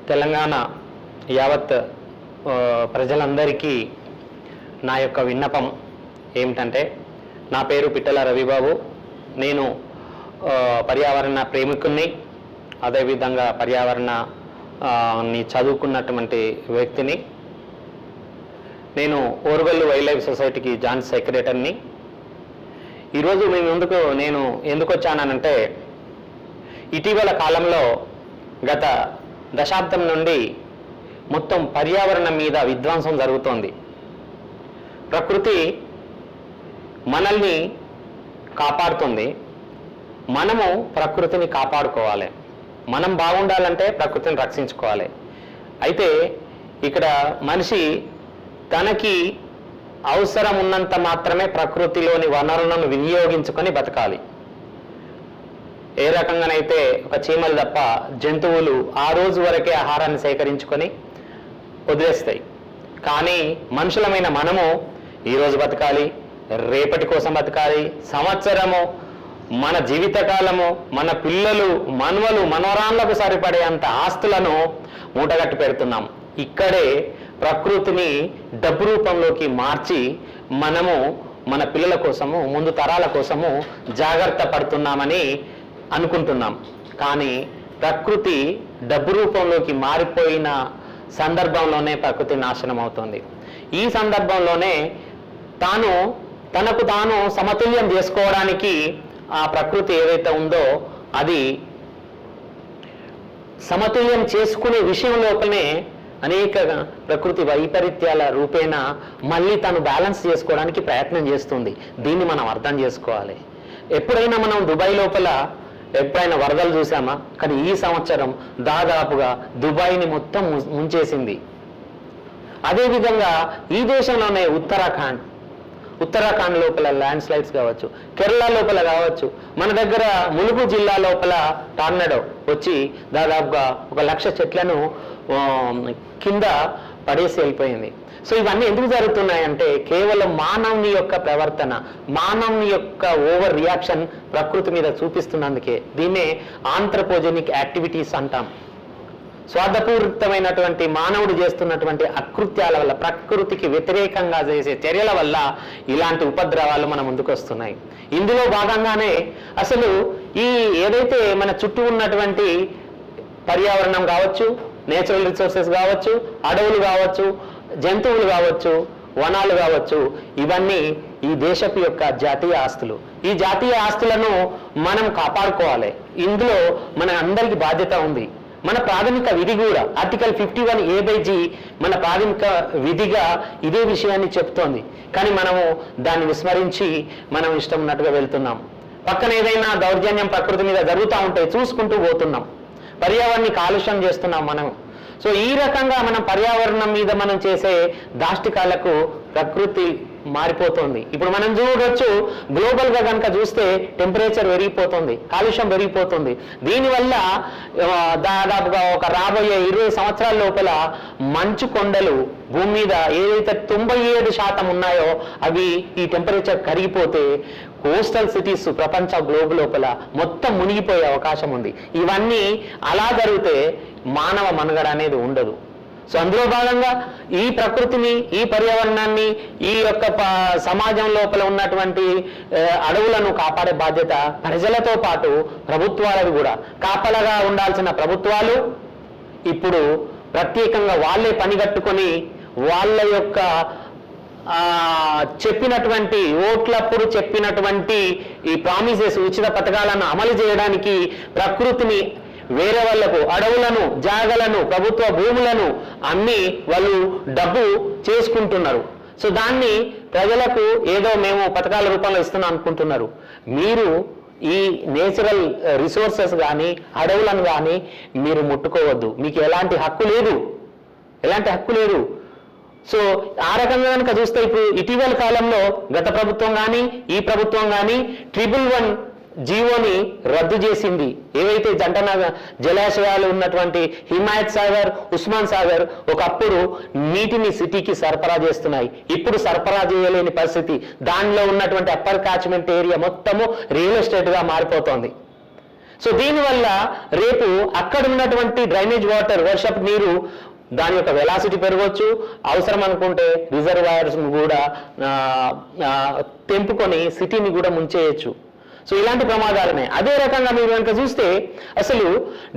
తెలంగాణ యావత్ ప్రజలందరికీ నా యొక్క విన్నపం ఏమిటంటే, నా పేరు పిట్టల రవిబాబు. నేను పర్యావరణ ప్రేమికుణ్ణి, అదేవిధంగా పర్యావరణాన్ని చదువుకున్నటువంటి వ్యక్తిని. నేను ఓరుగల్లు వైల్డ్ లైఫ్ సొసైటీకి జాయింట్ సెక్రటరీని. ఈరోజు మీ ముందుకు నేను ఎందుకు వచ్చానంటే, ఇటీవల కాలంలో గత దశాబ్దం నుండి మొత్తం పర్యావరణం మీద విధ్వంసం జరుగుతోంది. ప్రకృతి మనల్ని కాపాడుతుంది, మనము ప్రకృతిని కాపాడుకోవాలి. మనం బాగుండాలంటే ప్రకృతిని రక్షించుకోవాలి. అయితే ఇక్కడ మనిషి తనకి అవసరం ఉన్నంత మాత్రమే ప్రకృతిలోని వనరులను వినియోగించుకొని బతకాలి. ఏ రకంగానైతే ఒక చీమలు తప్ప జంతువులు ఆ రోజు వరకే ఆహారాన్ని సేకరించుకొని వదిలేస్తాయి. కానీ మనుషులమైన మనము ఈరోజు బతకాలి, రేపటి కోసం బతకాలి, సంవత్సరము, మన జీవితకాలము, మన పిల్లలు, మనవలు, మనవరాళ్లకు సరిపడే అంత ఆస్తులను మూటగట్టి పెడుతున్నాం. ఇక్కడే ప్రకృతిని డబ్బు రూపంలోకి మార్చి మనము మన పిల్లల కోసము, ముందు తరాల కోసము జాగ్రత్త పడుతున్నామని అనుకుంటున్నాం. కానీ ప్రకృతి డబ్బు రూపంలోకి మారిపోయిన సందర్భంలోనే ప్రకృతి నాశనం అవుతుంది. ఈ సందర్భంలోనే తనకు తాను సమతుల్యం చేసుకోవడానికి ఆ ప్రకృతి ఏదైతే ఉందో అది సమతుల్యం చేసుకునే విషయం లోపలనే అనేక ప్రకృతి వైపరీత్యాల రూపేణ మళ్ళీ తను బ్యాలెన్స్ చేసుకోవడానికి ప్రయత్నం చేస్తుంది. దీన్ని మనం అర్థం చేసుకోవాలి. ఎప్పుడైనా మనం దుబాయ్ లోపల ఎప్పుడైనా వరదలు చూసామా? కానీ ఈ సంవత్సరం దాదాపుగా దుబాయ్ని మొత్తం ముంచేసింది. అదేవిధంగా ఈ దేశంలోనే ఉత్తరాఖండ్ లోపల ల్యాండ్ స్లైడ్స్ కావచ్చు, కేరళ లోపల కావచ్చు, మన దగ్గర ములుగు జిల్లా లోపల టార్నడో వచ్చి దాదాపుగా 1,00,000 చెట్లను కింద పడేసి వెళ్ళిపోయింది. సో ఇవన్నీ ఎందుకు జరుగుతున్నాయంటే కేవలం మానవుని యొక్క ప్రవర్తన, మానవుని యొక్క ఓవర్ రియాక్షన్ ప్రకృతి మీద చూపిస్తున్నందుకే. దీన్నే ఆంథ్రపోజెనిక్ యాక్టివిటీస్ అంటాం. స్వార్థపూరితమైనటువంటి మానవుడు చేస్తున్నటువంటి అకృత్యాల వల్ల, ప్రకృతికి వ్యతిరేకంగా చేసే చర్యల వల్ల ఇలాంటి ఉపద్రవాలు మన ముందుకు వస్తున్నాయి. ఇందులో భాగంగానే అసలు ఈ ఏదైతే మన చుట్టూ ఉన్నటువంటి పర్యావరణం కావచ్చు, నేచురల్ రిసోర్సెస్ కావచ్చు, అడవులు కావచ్చు, జంతువులు కావచ్చు, వనాలు కావచ్చు, ఇవన్నీ ఈ దేశపు యొక్క జాతీయ ఆస్తులు. ఈ జాతీయ ఆస్తులను మనం కాపాడుకోవాలి. ఇందులో మన అందరికీ బాధ్యత ఉంది. మన ప్రాథమిక విధి కూడా ఆర్టికల్ 51A/G మన ప్రాథమిక విధిగా ఇదే విషయాన్ని చెప్తోంది. కానీ మనము దాన్ని విస్మరించి మనం ఇష్టం ఉన్నట్టుగా వెళ్తున్నాం. పక్కన ఏదైనా దౌర్జన్యం ప్రకృతి మీద జరుగుతూ ఉంటే చూసుకుంటూ పోతున్నాం. పర్యావరణాన్ని కాలుష్యం చేస్తున్నాం మనం. సో ఈ రకంగా మనం పర్యావరణం మీద మనం చేసే దాష్టికాలకు ప్రకృతి మారిపోతుంది. ఇప్పుడు మనం చూడవచ్చు, గ్లోబల్గా కనుక చూస్తే టెంపరేచర్ పెరిగిపోతుంది, కాలుష్యం పెరిగిపోతుంది. దీనివల్ల దాదాపుగా ఒక రాబోయే 20 సంవత్సరాల లోపల మంచు కొండలు భూమి మీద ఏదైతే 97% ఉన్నాయో అవి ఈ టెంపరేచర్ కరిగిపోతే కోస్టల్ సిటీస్ ప్రపంచ గ్లోబ్ లోపల మొత్తం మునిగిపోయే అవకాశం ఉంది. ఇవన్నీ అలా జరిగితే మానవ మనుగడ అనేది ఉండదు. సో అందులో భాగంగా ఈ ప్రకృతిని, ఈ పర్యావరణాన్ని, ఈ యొక్క సమాజం లోపల ఉన్నటువంటి అడవులను కాపాడే బాధ్యత ప్రజలతో పాటు ప్రభుత్వాలకు కూడా. కాపలగా ఉండాల్సిన ప్రభుత్వాలు ఇప్పుడు ప్రత్యేకంగా వాళ్ళే పనిగట్టుకొని వాళ్ళ యొక్క చెప్పినటువంటి ఓట్లప్పుడు చెప్పినటువంటి ఈ ప్రామిసెస్, ఉచిత పథకాలను అమలు చేయడానికి ప్రకృతిని వేరే వాళ్లకు, అడవులను, జాగలను, ప్రభుత్వ భూములను అమ్మి వాళ్ళు డబ్బు చేసుకుంటున్నారు. సో దాన్ని ప్రజలకు ఏదో మేము పథకాల రూపంలో ఇస్తున్నాం అనుకుంటున్నారు. మీరు ఈ నేచురల్ రిసోర్సెస్ కానీ, అడవులను కానీ మీరు ముట్టుకోవద్దు. మీకు ఎలాంటి హక్కు లేదు. సో ఆ రకంగా కనుక చూస్తే ఇప్పుడు ఇటీవల కాలంలో గత ప్రభుత్వం కానీ, ఈ ప్రభుత్వం కానీ 111 జీవోని రద్దు చేసింది. ఏవైతే జలాశయాలు ఉన్నటువంటి హిమాయత్ సాగర్, ఉస్మాన్ సాగర్ ఒకప్పుడు నీటిని సిటీకి సరఫరా చేస్తున్నాయి. ఇప్పుడు సరఫరా చేయలేని పరిస్థితి. దానిలో ఉన్నటువంటి అప్పర్ క్యాచ్మెంట్ ఏరియా మొత్తము రియల్ ఎస్టేట్గా మారిపోతోంది. సో దీనివల్ల రేపు అక్కడ ఉన్నటువంటి డ్రైనేజ్ వాటర్, వర్షపు నీరు దాని యొక్క వెలాసిటీ పెరగవచ్చు, అవసరం అనుకుంటే రిజర్వాయర్స్ కూడా తెంపుకొని సిటీని కూడా ముంచేయచ్చు. సో ఇలాంటి ప్రమాదాలనే. అదే రకంగా మీరు కనుక చూస్తే అసలు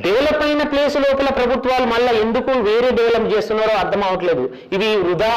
డెవలప్ అయిన ప్లేస్ లోపల ప్రభుత్వాలు మళ్ళీ ఎందుకు వేరే డెవలప్ చేస్తున్నారో అర్థం అవట్లేదు. ఇవి వృధా.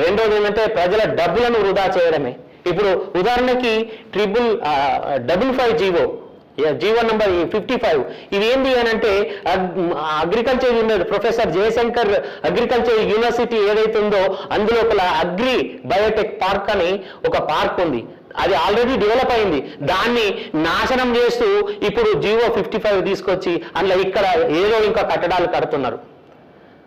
రెండోది ఏంటంటే ప్రజల డబ్బులను వృధా చేయడమే. ఇప్పుడు ఉదాహరణకి 555 జీవో నంబర్ 55 ఇది ఏంటి అని అంటే agriculture university professor Jayashankar agriculture university ఏదైతే ఉందో అందులోపల అగ్రి బయోటెక్ పార్క్ అని ఒక పార్క్ ఉంది. అది ఆల్రెడీ డెవలప్ అయింది. దాన్ని నాశనం చేస్తూ ఇప్పుడు జీవో 55 తీసుకొచ్చి అందులో ఇక్కడ ఏదో ఇంకా కట్టడాలు కడుతున్నారు.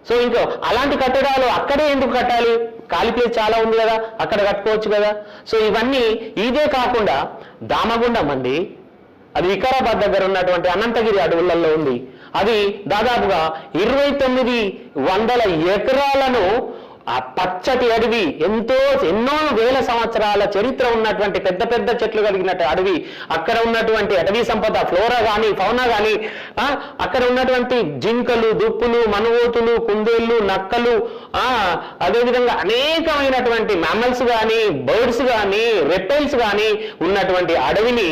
సో ఇంకా అలాంటి కట్టడాలు అక్కడే ఎందుకు కట్టాలి? ఖాళీ ప్లేస్ చాలా ఉంది కదా, అక్కడ కట్టుకోవచ్చు కదా. సో ఇవన్నీ ఇదే కాకుండా దామగుండం అండి, అది వికారాబాద్ దగ్గర ఉన్నటువంటి అనంతగిరి అడవులలో ఉంది. అది దాదాపుగా 2900 ఎకరాలను ఆ పచ్చటి అడవి, ఎన్నో వేల సంవత్సరాల చరిత్ర ఉన్నటువంటి పెద్ద పెద్ద చెట్లు కలిగినట్టు అడవి, అక్కడ ఉన్నటువంటి అటవీ సంపద, ఫ్లోరా కానీ ఫౌనా కానీ, అక్కడ ఉన్నటువంటి జింకలు, దుప్పులు, మనుగోతులు, కుందేళ్లు, నక్కలు, అదేవిధంగా అనేకమైనటువంటి మ్యామల్స్ కానీ, బర్డ్స్ కానీ, రెప్టైల్స్ కానీ ఉన్నటువంటి అడవిని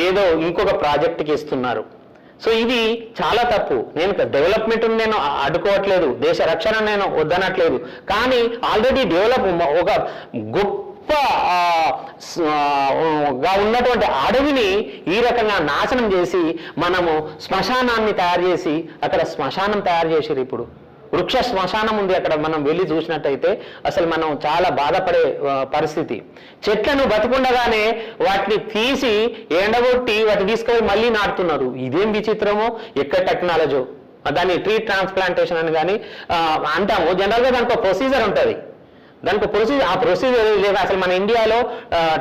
ఏదో ఇంకొక ప్రాజెక్టుకి ఇస్తున్నారు. సో ఇది చాలా తప్పు. నేను డెవలప్మెంట్ నేను అడ్డుకోవట్లేదు, దేశ రక్షణ నేను వద్దనట్లేదు. కానీ ఆల్రెడీ డెవలప్ ఒక గొప్పగా ఉన్నటువంటి అడవిని ఈ రకంగా నాశనం చేసి మనము శ్మశానాన్ని తయారు చేసి అక్కడ శ్మశానం తయారు చేసిరు. ఇప్పుడు వృక్ష శ్మశానం ఉంది అక్కడ. మనం వెళ్ళి చూసినట్టయితే అసలు మనం చాలా బాధపడే పరిస్థితి. చెట్లను బతికుండగానే వాటిని తీసి ఎండగొట్టి వాటిని తీసుకొని మళ్ళీ నాటుతున్నారు. ఇదేం విచిత్రమో, ఎక్కడ టెక్నాలజీ. దాన్ని ట్రీ ట్రాన్స్ప్లాంటేషన్ అని కానీ అంటాము. జనరల్గా దానికి ప్రొసీజర్ ఉంటుంది. దానికి ఆ ప్రొసీజర్ లేదు. అసలు మన ఇండియాలో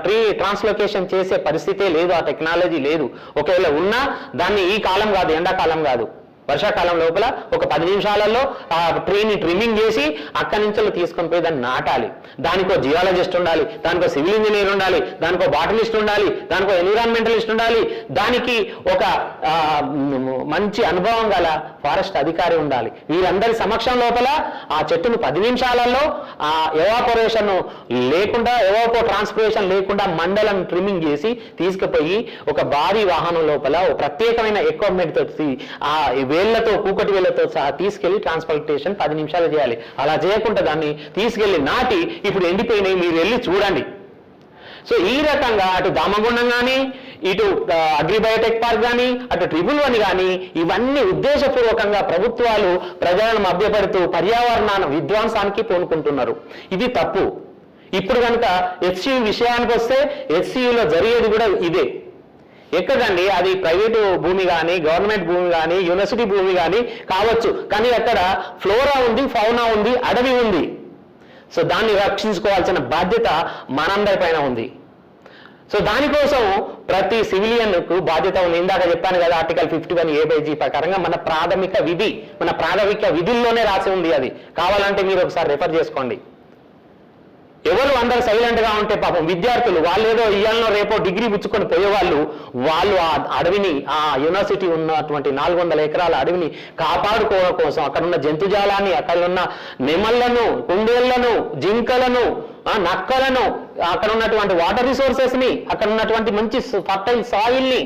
ట్రీ ట్రాన్స్లోకేషన్ చేసే పరిస్థితే లేదు, ఆ టెక్నాలజీ లేదు. ఒకవేళ ఉన్నా దాన్ని ఈ కాలం కాదు, ఎండాకాలం కాదు, వర్షాకాలం లోపల ఒక 10 నిమిషాలలో ఆ ట్రీని ట్రిమ్మింగ్ చేసి అక్కడి నుంచి తీసుకొని పోయి దాన్ని నాటాలి. దానికో జియాలజిస్ట్ ఉండాలి, దానికో సివిల్ ఇంజనీర్ ఉండాలి, దానికో బాటనిస్ట్ ఉండాలి, దానికో ఎన్విరాన్మెంటలిస్ట్ ఉండాలి, దానికి ఒక మంచి అనుభవం గల ఫారెస్ట్ అధికారి ఉండాలి. వీరందరి సమక్షం లోపల ఆ చెట్టును 10 నిమిషాలలో ఆ ఎవాపరేషన్ లేకుండా, ట్రాన్స్పిరేషన్ లేకుండా మండలం ట్రిమ్మింగ్ చేసి తీసుకుపోయి ఒక భారీ వాహనం లోపల ఒక ప్రత్యేకమైన ఎక్విప్మెంట్ తోటి ఆ వేళ్లతో, కూకటి వేళ్లతో సహా తీసుకెళ్లి ట్రాన్స్ప్లాంటేషన్ 10 నిమిషాలు చేయాలి. అలా చేయకుండా దాన్ని తీసుకెళ్లి నాటి ఇప్పుడు ఎండిపోయినాయి, మీరు వెళ్ళి చూడండి. సో ఈ రకంగా అటు దామగుండం కానీ, ఇటు అగ్రిబయోటెక్ పార్క్ కానీ, అటు 111 కానీ, ఇవన్నీ ఉద్దేశపూర్వకంగా ప్రభుత్వాలు ప్రజలను మభ్యపెడుతూ పర్యావరణాన్ని విధ్వంసానికి పూనుకుంటున్నారు. ఇది తప్పు. ఇప్పుడు కనుక హెచ్సియు విషయానికి వస్తే హెచ్సియులో జరిగేది కూడా ఇదే. ఎక్కడండి అది ప్రైవేటు భూమి కానీ, గవర్నమెంట్ భూమి కానీ, యూనివర్సిటీ భూమి కానీ కావచ్చు, కానీ అక్కడ ఫ్లోరా ఉంది, ఫౌనా ఉంది, అడవి ఉంది. సో దాన్ని రక్షించుకోవాల్సిన బాధ్యత మనందరి పైన ఉంది. సో దానికోసం ప్రతి సివిలియన్కు బాధ్యత ఉంది. ఇందాక చెప్పాను కదా, ఆర్టికల్ 51A/G ప్రకారంగా మన ప్రాథమిక విధుల్లోనే రాసి ఉంది. అది కావాలంటే మీరు ఒకసారి రెఫర్ చేసుకోండి. ఎవరు అందరూ సైలెంట్ గా ఉంటే పాపం విద్యార్థులు వాళ్ళు ఏదో ఇయ్యాలనో రేపో డిగ్రీ పుచ్చుకొని పోయేవాళ్ళు, వాళ్ళు ఆ అడవిని, ఆ యూనివర్సిటీ ఉన్నటువంటి 400 ఎకరాల అడవిని కాపాడుకోవడం కోసం అక్కడ ఉన్న జంతుజాలాన్ని, అక్కడ ఉన్న నెమళ్లను, కుందేళ్లను, జింకలను, నక్కలను, అక్కడ ఉన్నటువంటి వాటర్ రిసోర్సెస్ ని, అక్కడ ఉన్నటువంటి మంచి ఫర్టైల్ సాయిల్ ని,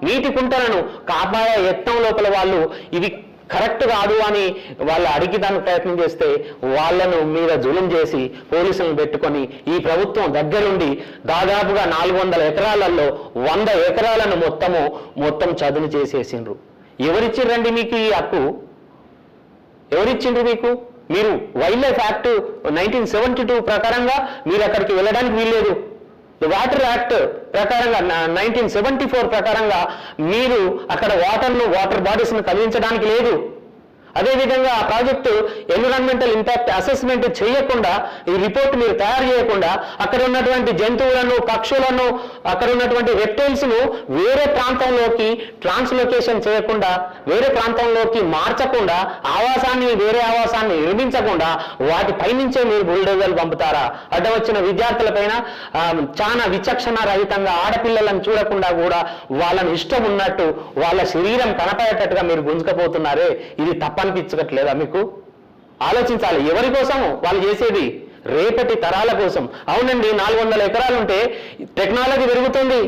నీటి కుంటలను కాపాడే యత్నం లోపల వాళ్ళు ఇవి కరెక్ట్ కాదు అని వాళ్ళు అడిగి దానికి ప్రయత్నం చేస్తే వాళ్ళను మీద జులుం చేసి పోలీసులను పెట్టుకొని ఈ ప్రభుత్వం దగ్గరుండి దాదాపుగా 400 ఎకరాలలో 100 ఎకరాలను మొత్తం చదును చేసేసిండ్రు. ఎవరిచ్చిర్రండి మీకు ఈ హక్కు? ఎవరిచ్చిండ్రు మీకు? మీరు వైల్డ్ లైఫ్ యాక్ట్ 1972 ప్రకారంగా మీరు అక్కడికి వెళ్ళడానికి వీల్లేదు. వాటర్ యాక్ట్ ప్రకారంగా 1974 ప్రకారంగా మీరు అక్కడ వాటర్ బాడీస్ను కలిగించడానికి లేదు. అదేవిధంగా ఆ ప్రాజెక్టు ఎన్విరాన్మెంటల్ ఇంపాక్ట్ అసెస్మెంట్ చేయకుండా, ఈ రిపోర్ట్ మీరు తయారు చేయకుండా అక్కడ ఉన్నటువంటి జంతువులను, పక్షులను, అక్కడ ఉన్నటువంటి రెప్టైల్స్ను వేరే ప్రాంతంలోకి ట్రాన్స్లొకేషన్ చేయకుండా, వేరే ప్రాంతంలోకి మార్చకుండా, వేరే ఆవాసాన్ని నిర్మించకుండా వాటి పైనుంచే మీరు బుల్డోజర్లు పంపుతారా? అడ్డం వచ్చిన విద్యార్థులపైన చాలా విచక్షణ రహితంగా ఆడపిల్లలను చూడకుండా కూడా వాళ్ళని ఇష్టం ఉన్నట్టు వాళ్ళ శరీరం కనపడేటట్టుగా మీరు గుంజుకపోతున్నారే, ఇది తప్పనిపించట్లేదా మీకు? ఆలోచించాలి. ఎవరి కోసం వాళ్ళు చేసేది? రేపటి తరాల కోసం. అవునండి, 400 ఎకరాలుంటే టెక్నాలజీ పెరుగుతుంది,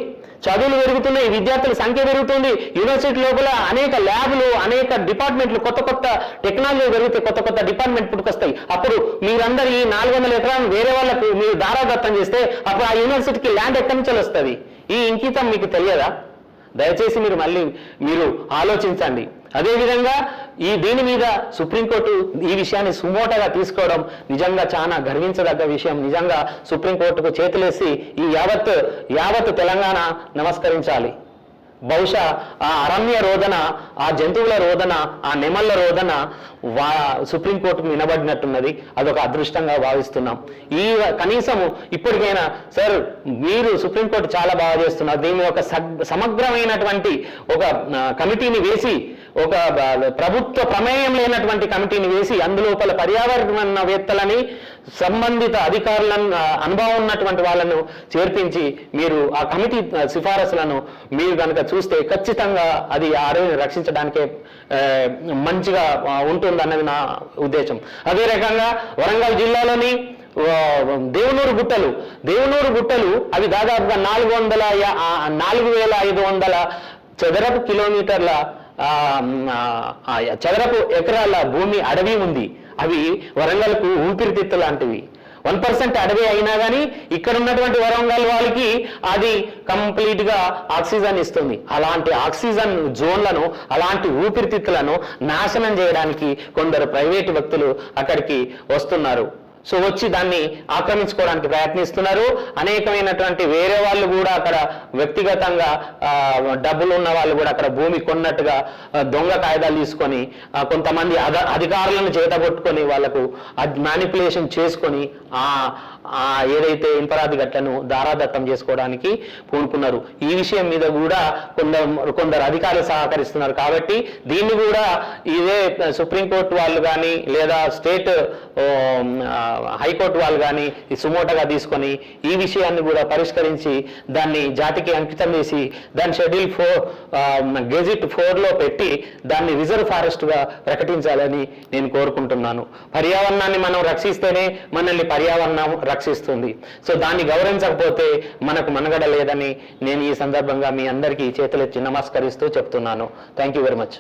చదువులు పెరుగుతున్నాయి, విద్యార్థుల సంఖ్య పెరుగుతుంది, యూనివర్సిటీ లోపల అనేక ల్యాబ్లు, అనేక డిపార్ట్మెంట్లు, కొత్త టెక్నాలజీ పెరిగితే కొత్త డిపార్ట్మెంట్ పుట్టుకొస్తాయి. అప్పుడు మీరందరూ ఈ 400 ఎకరాలను వేరే వాళ్ళకు మీరు దారాదత్తం చేస్తే అప్పుడు ఆ యూనివర్సిటీకి ల్యాండ్ ఎక్కడి నుంచి వస్తుంది? ఈ ఇంకితం మీకు తెలియదా? దయచేసి మీరు ఆలోచించండి. అదేవిధంగా దీని మీద సుప్రీంకోర్టు ఈ విషయాన్ని సుమోటగా తీసుకోవడం నిజంగా చాలా గర్వించదగ్గ విషయం. నిజంగా సుప్రీంకోర్టుకు చేతులేసి ఈ యావత్ తెలంగాణ నమస్కరించాలి. బహుశా ఆ అరణ్య రోదన, ఆ జంతువుల రోదన, ఆ నెమళ్ళ రోదన సుప్రీంకోర్టుకు వినబడినట్టున్నది. అదొక అదృష్టంగా భావిస్తున్నాం. కనీసము ఇప్పటికైనా సార్ మీరు సుప్రీంకోర్టు చాలా బాగా చేస్తున్నారు. దీన్ని ఒక సమగ్రమైనటువంటి ఒక కమిటీని వేసి, ఒక ప్రభుత్వ ప్రమేయం లేనటువంటి కమిటీని వేసి అందులోపల పర్యావరణవేత్తలని, సంబంధిత అధికారులను, అనుభవం ఉన్నటువంటి వాళ్ళను చేర్పించి మీరు ఆ కమిటీ సిఫారసులను మీరు కనుక చూస్తే ఖచ్చితంగా అది ఆ అడవిని రక్షించడానికే మంచిగా ఉంటుందన్నది నా ఉద్దేశం. అదే రకంగా వరంగల్ జిల్లాలోని దేవునూరు గుట్టలు అవి దాదాపుగా 4,500 చదరపు కిలోమీటర్ల చదరపు ఎకరాల భూమి అడవి ఉంది. అవి వరంగల్కు ఊపిరితిత్తు లాంటివి. 1% అడవి అయినా కానీ ఇక్కడ ఉన్నటువంటి వరంగల్ వాళ్ళకి అది కంప్లీట్ గా ఆక్సిజన్ ఇస్తుంది. అలాంటి ఆక్సిజన్ జోన్లను, అలాంటి ఊపిరితిత్తులను నాశనం చేయడానికి కొందరు ప్రైవేటు వ్యక్తులు అక్కడికి వస్తున్నారు. సో వచ్చి దాన్ని ఆక్రమించుకోవడానికి ప్రయత్నిస్తున్నారు. అనేకమైనటువంటి వేరే వాళ్ళు కూడా అక్కడ వ్యక్తిగతంగా డబ్బులు ఉన్న వాళ్ళు కూడా అక్కడ భూమి కొన్నట్టుగా దొంగ కాయిదాలు తీసుకొని కొంతమంది అధికారులను చేతబొట్టుకొని వాళ్లకు మ్యానిపులేషన్ చేసుకొని ఏదైతే ఇన్ఫరాది గట్లను దారాదత్తం చేసుకోవడానికి పూనుకున్నారు. ఈ విషయం మీద కూడా కొందరు అధికారులు సహకరిస్తున్నారు. కాబట్టి దీన్ని కూడా ఇదే సుప్రీంకోర్టు వాళ్ళు కానీ లేదా స్టేట్ హైకోర్టు వాళ్ళు కానీ సుమోటగా తీసుకొని ఈ విషయాన్ని కూడా పరిష్కరించి దాన్ని జాతికి అంకితం చేసి దాన్ని షెడ్యూల్ 4 గెజిట్ 4లో పెట్టి దాన్ని రిజర్వ్ ఫారెస్ట్ గా ప్రకటించాలని నేను కోరుకుంటున్నాను. పర్యావరణాన్ని మనం రక్షిస్తేనే మనల్ని పర్యావరణం రక్షిస్తుంది. సో దాన్ని గౌరవించకపోతే మనకు మనుగడ లేదని నేను ఈ సందర్భంగా మీ అందరికీ చేతులెత్తి నమస్కరిస్తూ చెప్తున్నాను. Thank you very much.